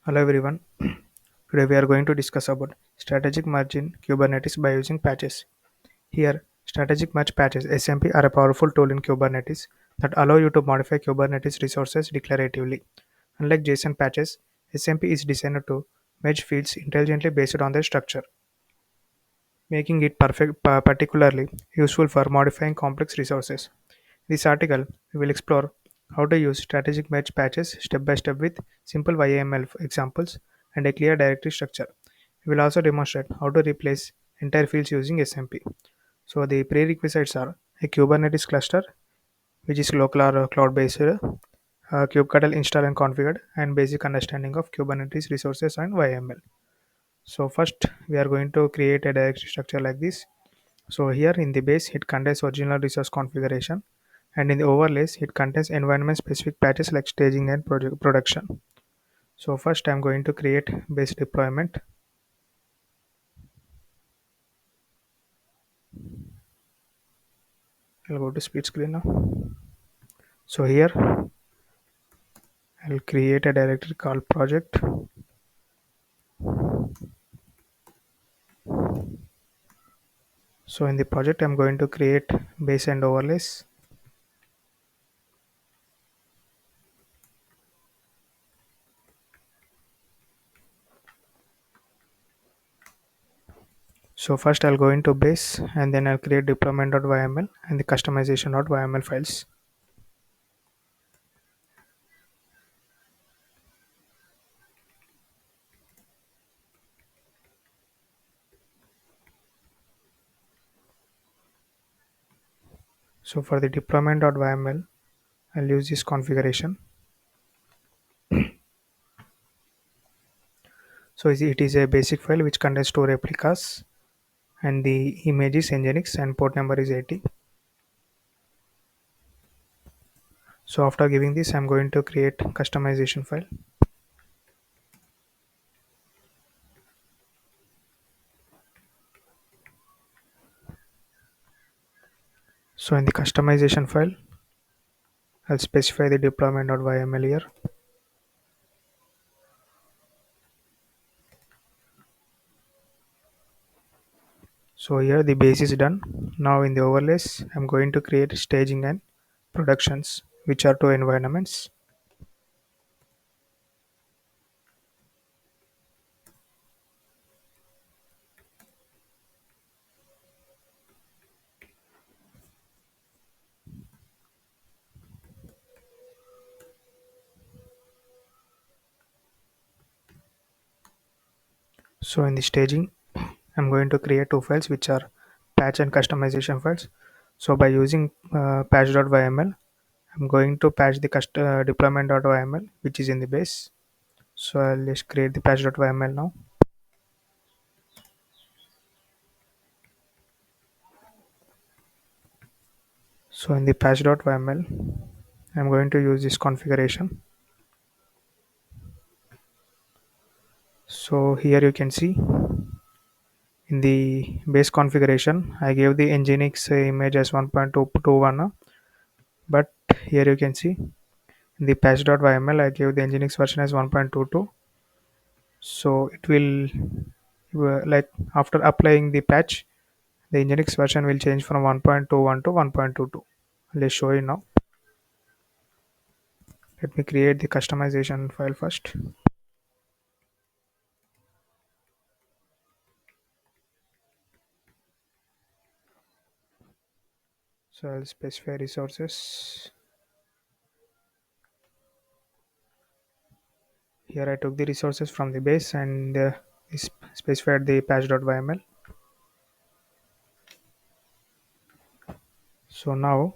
Hello everyone. Today we are going to discuss about strategic merge in Kubernetes by using patches. Here, strategic merge patches (SMP) are a powerful tool in Kubernetes that allow you to modify Kubernetes resources declaratively. Unlike JSON patches, SMP is designed to merge fields intelligently based on their structure, making it particularly useful for modifying complex resources. In this article, we will explore how to use strategic merge patches step by step with simple YAML examples and a clear directory structure. We will also demonstrate how to replace entire fields using SMP. So the prerequisites are a Kubernetes cluster, which is local or cloud-based, kubectl installed and configured, and basic understanding of Kubernetes resources and YAML. So first, we are going to create a directory structure like this. So here in the base, it contains original resource configuration, and in the overlays, it contains environment specific patches like staging and production. So first, I'm going to create base deployment. I'll go to split screen now. So here, I'll create a directory called project. So in the project, I'm going to create base and overlays. So first, I'll go into base, and then I'll create deployment.yml and the customization.yml files. So for the deployment.yml, I'll use this configuration. So it is a basic file which contains two replicas, and the image is Nginx and port number is 80. So after giving this, I'm going to create customization file. So in the customization file, I'll specify the deployment.yml here. So here the base is done. Now in the overlays, I'm going to create staging and productions, which are two environments. So in the staging, I'm going to create two files which are patch and customization files. So by using patch.yml, I'm going to patch the deployment.yml which is in the base. So I'll just create the patch.yml now. So in the patch.yml, I'm going to use this configuration. So here you can see in the base configuration, I gave the Nginx image as 1.221, but here you can see in the patch.yml, I gave the Nginx version as 1.22. So it will like after applying the patch, the Nginx version will change from 1.21 to 1.22. Let's show you now. Let me create the customization file first. So I'll specify resources. Here I took the resources from the base and specified the patch.yml. So now,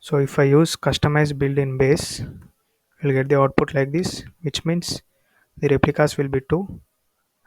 so if I use customize build in base, we'll get the output like this, which means the replicas will be 2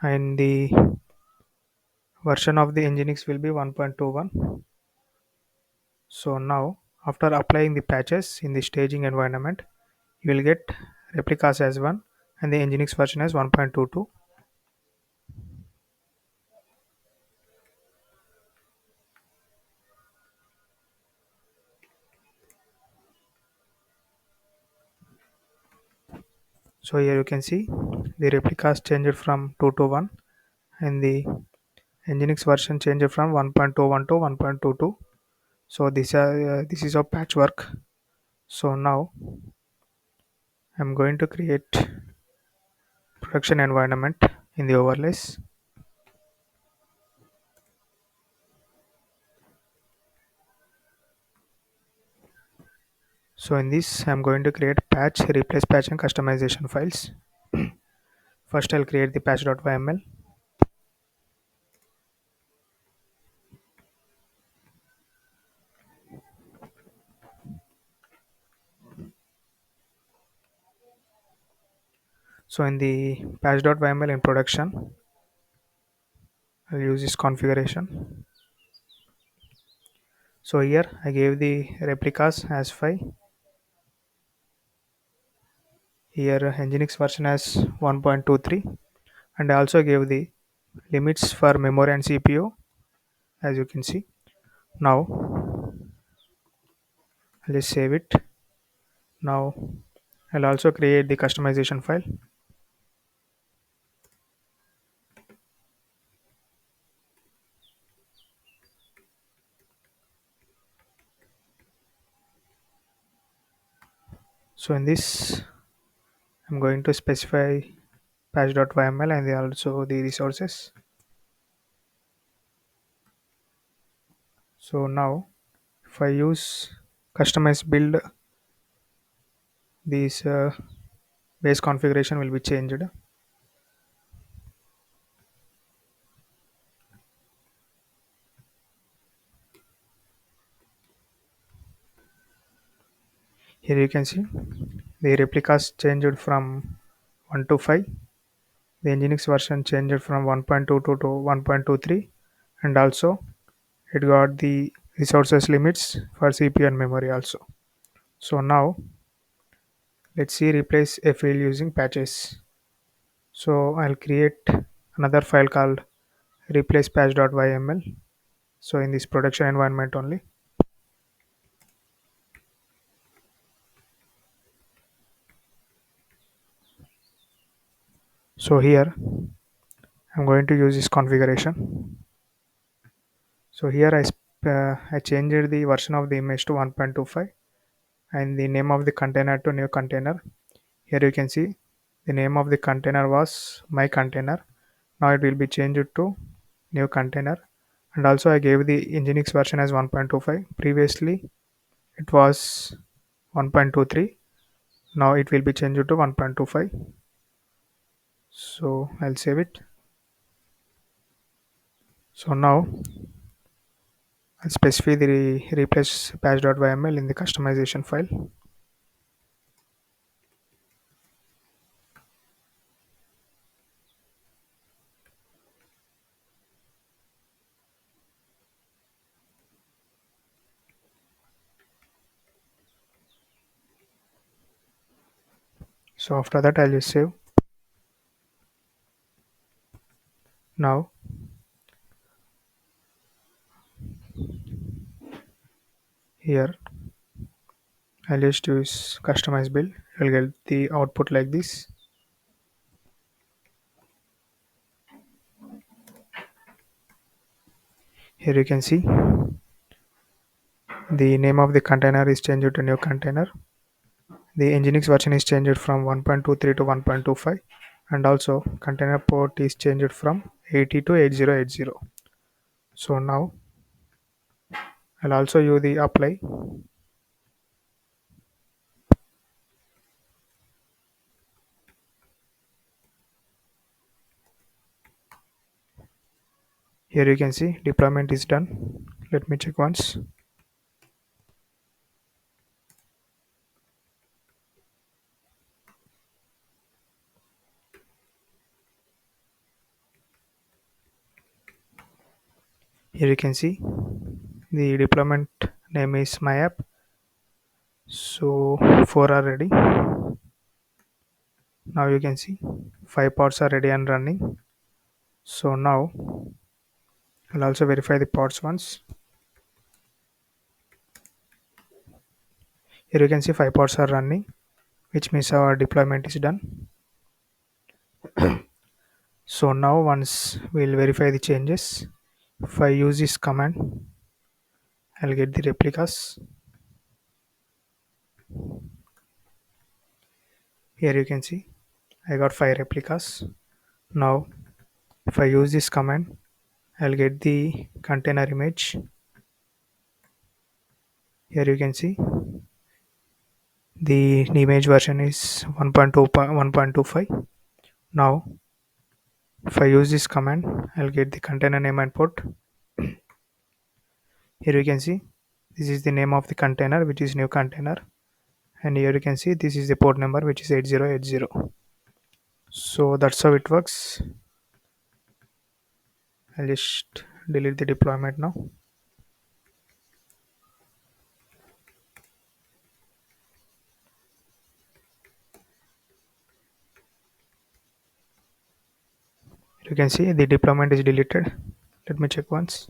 and the version of the Nginx will be 1.21. So now, after applying the patches in the staging environment, you will get replicas as 1 and the Nginx version as 1.22. So here you can see the replicas changed from 2 to 1 and the Nginx version changed from 1.21 to 1.22. So this is a patchwork. So now I'm going to create production environment in the overlays. So in this I'm going to create patch, replace patch and customization files. First I'll create the patch.yml. So in the patch.yml in production, I'll use this configuration. So here I gave the replicas as 5. Here Nginx version as 1.23 and I also gave the limits for memory and CPU as you can see. Now I'll just save it. Now I'll also create the customization file. So in this I'm going to specify patch.yml and also the resources. So now if I use customize build, this base configuration will be changed. Here you can see the replicas changed from 1 to 5. The Nginx version changed from 1.22 to 1.23 and also it got the resources limits for CPU and memory also. So now let's see replace a field using patches. So I'll create another file called replace patch.yml. So in this production environment only. So here I'm going to use this configuration. So here I changed the version of the image to 1.25 and the name of the container to new container. Here you can see the name of the container was my container. Now it will be changed to new container. And also I gave the Nginx version as 1.25. Previously it was 1.23. Now it will be changed to 1.25. So I'll save it. So now I'll specify the replace patch.yml in the customization file. So after that I'll just save. Now here I'll just use customize build. I'll get the output like this. Here you can see the name of the container is changed to new container. The Nginx version is changed from 1.23 to 1.25 and also container port is changed from 80 to 8080. So now I'll also use the apply. Here you can see deployment is done. Let me check once. Here you can see the deployment name is my app. So 4 are ready. Now you can see 5 pods are ready and running. So now I'll also verify the pods once. Here you can see 5 pods are running. which means our deployment is done. So now once we'll verify the changes, if I use this command, I'll get the replicas. Here you can see I got 5 replicas. Now if I use this command, I'll get the container image. Here you can see the image version is 1.2 1.25. Now if I use this command, I'll get the container name and port. Here you can see this is the name of the container, which is new container, and here you can see this is the port number, which is 8080. So that's how it works. I'll just delete the deployment now. You can see the deployment is deleted. Let me check once.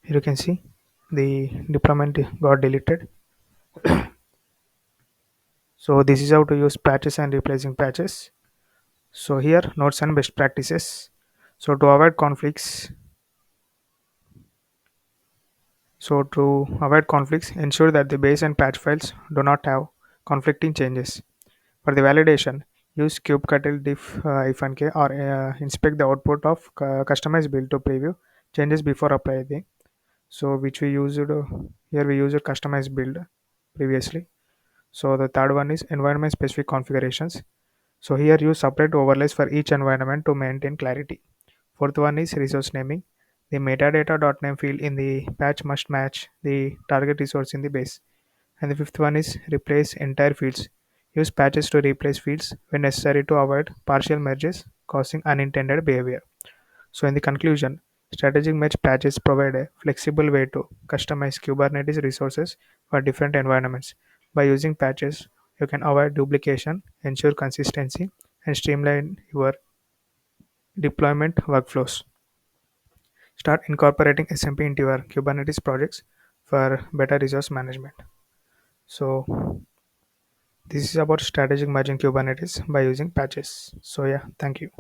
Here you can see the deployment got deleted. So this is how to use patches and replacing patches. So here notes and best practices. So to avoid conflicts, ensure that the base and patch files do not have conflicting changes. For the validation, use kubectl diff-k or inspect the output of customized build to preview changes before applying. So which we used here we used customized build previously. So the third one is environment specific configurations. So here use separate overlays for each environment to maintain clarity. Fourth one is resource naming. The metadata.name field in the patch must match the target resource in the base. And the fifth one is replace entire fields. Use patches to replace fields when necessary to avoid partial merges causing unintended behavior. So in the conclusion, strategic match patches provide a flexible way to customize Kubernetes resources for different environments. By using patches, you can avoid duplication, ensure consistency, and streamline your deployment workflows. Start incorporating SMP into your Kubernetes projects for better resource management. So this is about strategic merging Kubernetes by using patches. So yeah, thank you.